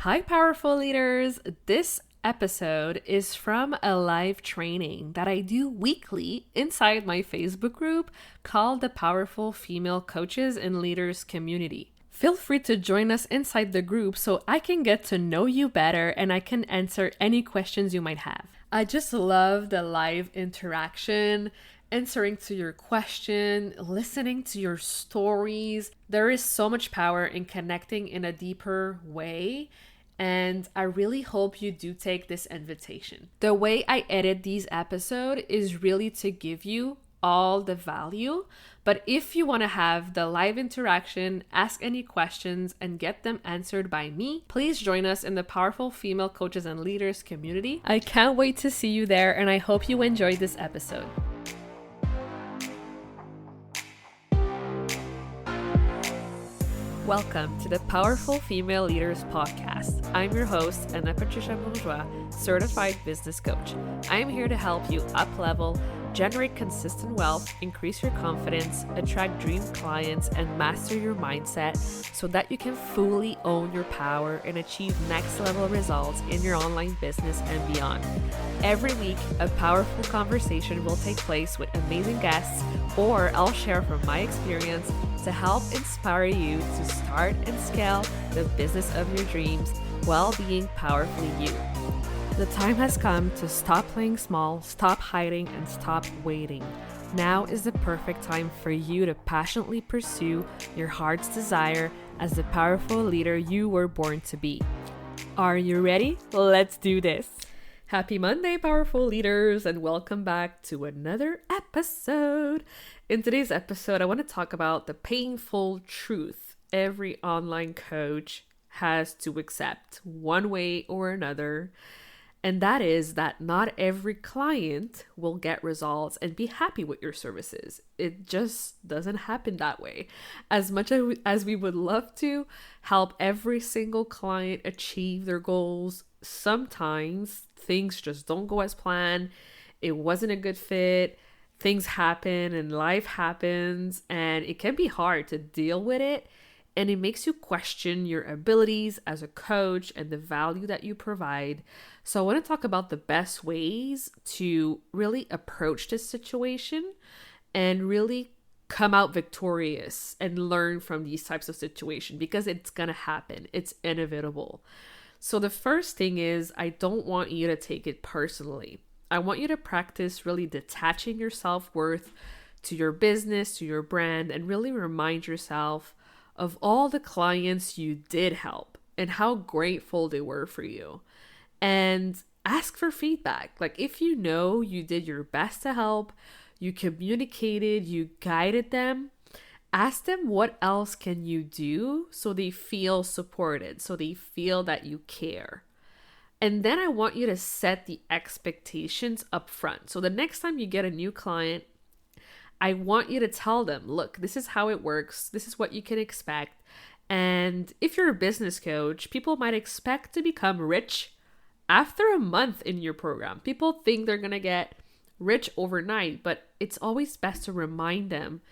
Hi, powerful leaders. This episode is from a live training that I do weekly inside my Facebook group called the Powerful Female Coaches and Leaders Community. Feel free to join us inside the group so I can get to know you better and I can answer any questions you might have. I just love the live interaction, answering to your question, listening to your stories. There is so much power in connecting in a deeper way, and I really hope you do take this invitation. The way I edit these episodes is really to give you all the value, but if you want to have the live interaction, ask any questions, and get them answered by me, please join us in the Powerful Female Coaches and Leaders community. I can't wait to see you there, and I hope you enjoyed this episode. Welcome to the Powerful Female Leaders Podcast. I'm your host, Anna Patricia Bourgeois, certified business coach. I am here to help you up-level, generate consistent wealth, increase your confidence, attract dream clients, and master your mindset so that you can fully own your power and achieve next-level results in your online business and beyond. Every week, a powerful conversation will take place with amazing guests, or I'll share from my experience to help inspire you to start and scale the business of your dreams while being powerfully you. The time has come to stop playing small, stop hiding, and stop waiting. Now is the perfect time for you to passionately pursue your heart's desire as the powerful leader you were born to be. Are you ready? Let's do this. Happy Monday, powerful leaders, and welcome back to another episode. In today's episode, I want to talk about the painful truth every online coach has to accept one way or another. And that is that not every client will get results and be happy with your services. It just doesn't happen that way. As much as we would love to help every single client achieve their goals, sometimes things just don't go as planned. It wasn't a good fit. Things happen and life happens, and it can be hard to deal with it. And it makes you question your abilities as a coach and the value that you provide. So I want to talk about the best ways to really approach this situation and really come out victorious and learn from these types of situations, because it's going to happen. It's inevitable. So the first thing is, I don't want you to take it personally. I want you to practice really detaching your self-worth to your business, to your brand, and really remind yourself of all the clients you did help and how grateful they were for you. And ask for feedback. Like, if you know you did your best to help, you communicated, you guided them, ask them what else can you do so they feel supported, so they feel that you care. And then I want you to set the expectations up front. So the next time you get a new client, I want you to tell them, look, this is how it works. This is what you can expect. And if you're a business coach, people might expect to become rich after a month in your program. People think they're going to get rich overnight, but it's always best to remind them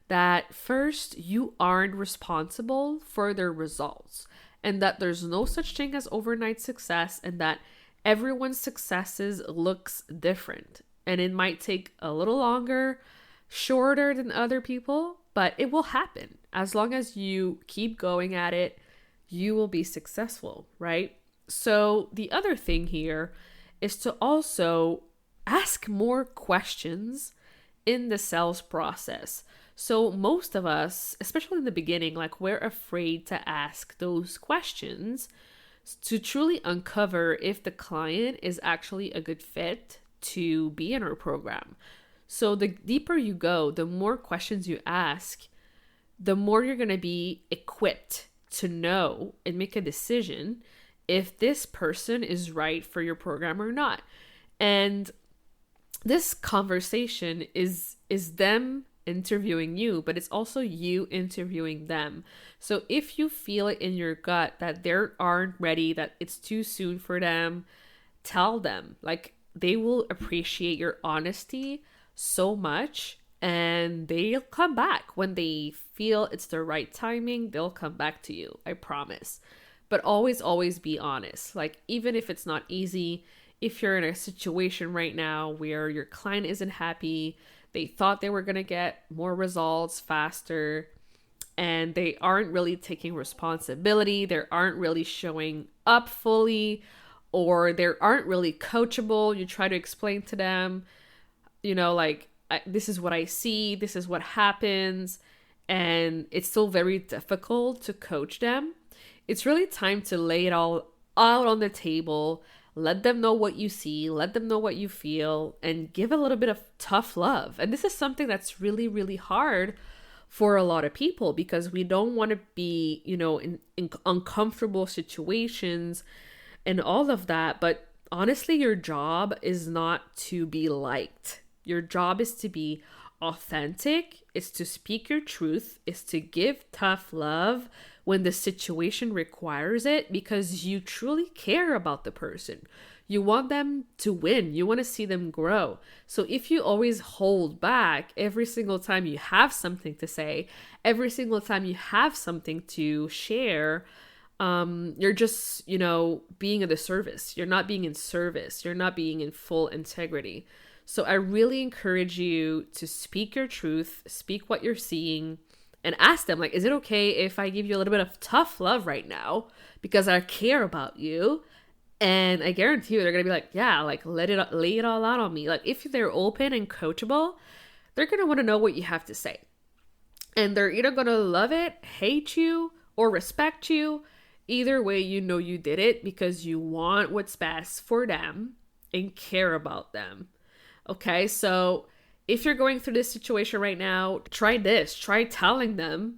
that first, you aren't responsible for their results, and that there's no such thing as overnight success, and that everyone's successes looks different. And it might take a little longer, shorter than other people, but it will happen. As long as you keep going at it, you will be successful, right? So the other thing here is to also ask more questions in the sales process. So most of us, especially in the beginning, like, we're afraid to ask those questions to truly uncover if the client is actually a good fit to be in our program. So the deeper you go, the more questions you ask, the more you're going to be equipped to know and make a decision if this person is right for your program or not. And this conversation is them interviewing you, but it's also you interviewing them. So if you feel it in your gut that they aren't ready, that it's too soon for them, tell them. Like, they will appreciate your honesty so much, and they'll come back when they feel it's the right timing. They'll come back to you, I promise. but always be honest. Like, even if it's not easy, if you're in a situation right now where your client isn't happy, they thought they were going to get more results faster, and they aren't really taking responsibility, they aren't really showing up fully, or they aren't really coachable. You try to explain to them, like, this is what I see, this is what happens, and it's still very difficult to coach them. It's really time to lay it all out on the table, let them know what you see, let them know what you feel, and give a little bit of tough love. And this is something that's really, really hard for a lot of people, because we don't want to be, in uncomfortable situations and all of that. But honestly, your job is not to be liked. Your job is to be authentic, is to speak your truth, is to give tough love when the situation requires it, because you truly care about the person. You want them to win. You want to see them grow. So if you always hold back every single time you have something to say, every single time you have something to share, you're just, being of the service. You're not being in service. You're not being in full integrity. So I really encourage you to speak your truth, speak what you're seeing, and ask them, like, is it okay if I give you a little bit of tough love right now because I care about you? And I guarantee you they're going to be like, yeah, like, lay it all out on me. Like, if they're open and coachable, they're going to want to know what you have to say. And they're either going to love it, hate you, or respect you. Either way, you did it because you want what's best for them and care about them. Okay, so if you're going through this situation right now, try this. Try telling them,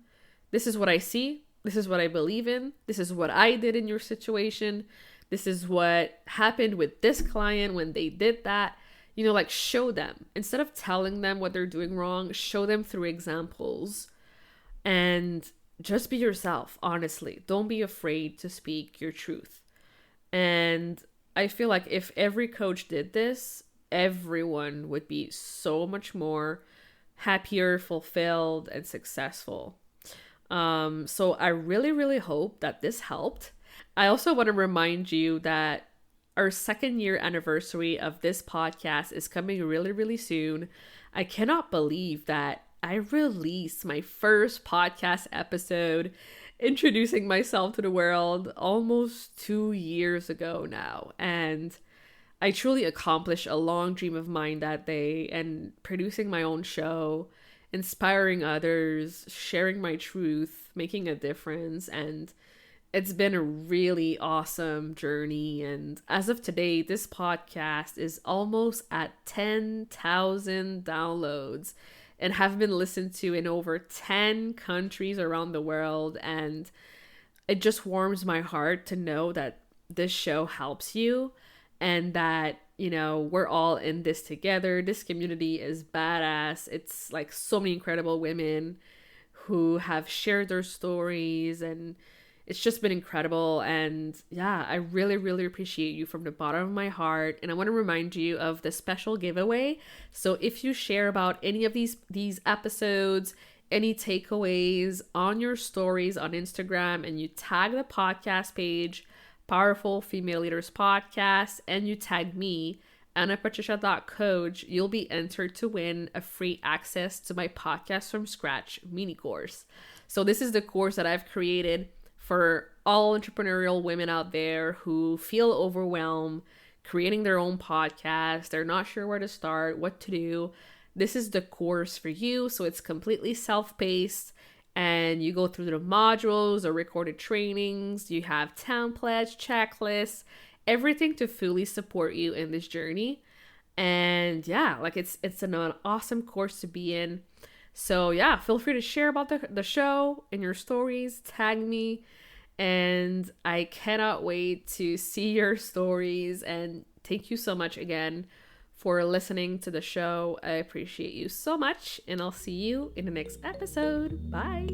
this is what I see. This is what I believe in. This is what I did in your situation. This is what happened with this client when they did that. Like, show them. Instead of telling them what they're doing wrong, show them through examples. And just be yourself, honestly. Don't be afraid to speak your truth. And I feel like if every coach did this, everyone would be so much more happier, fulfilled, and successful. So I really, really hope that this helped. I also want to remind you that our 2nd year anniversary of this podcast is coming really, really soon. I cannot believe that I released my first podcast episode introducing myself to the world almost 2 years ago now. And I truly accomplished a long dream of mine that day, and producing my own show, inspiring others, sharing my truth, making a difference. And it's been a really awesome journey. And as of today, this podcast is almost at 10,000 downloads and have been listened to in over 10 countries around the world. And it just warms my heart to know that this show helps you, and that, we're all in this together. This community is badass. It's like so many incredible women who have shared their stories, and it's just been incredible. And yeah, I really, really appreciate you from the bottom of my heart. And I want to remind you of the special giveaway. So if you share about any of these episodes, any takeaways on your stories on Instagram, and you tag the podcast page, Powerful Female Leaders Podcast, and you tag me, AnnaPatricia.coach, you'll be entered to win a free access to my Podcast from Scratch mini course. So this is the course that I've created for all entrepreneurial women out there who feel overwhelmed creating their own podcast. They're not sure where to start, what to do. This is the course for you. So it's completely self-paced, and you go through the modules or recorded trainings. You have templates, checklists, everything to fully support you in this journey. And yeah, like it's an awesome course to be in. So yeah, feel free to share about the show in your stories, tag me, and I cannot wait to see your stories. And thank you so much again for listening to the show. I appreciate you so much, and I'll see you in the next episode. Bye.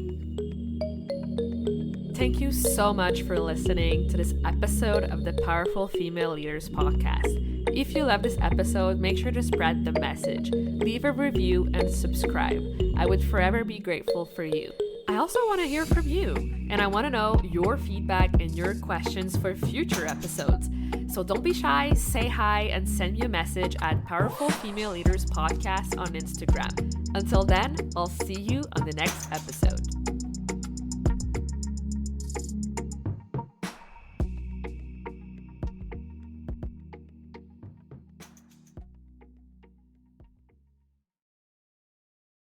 Thank you so much for listening to this episode of the Powerful Female Leaders Podcast. If you love this episode, make sure to spread the message, leave a review, and subscribe. I would forever be grateful for you. I also want to hear from you, and I want to know your feedback and your questions for future episodes. So don't be shy, say hi, and send me a message at Powerful Female Leaders Podcast on Instagram. Until then, I'll see you on the next episode.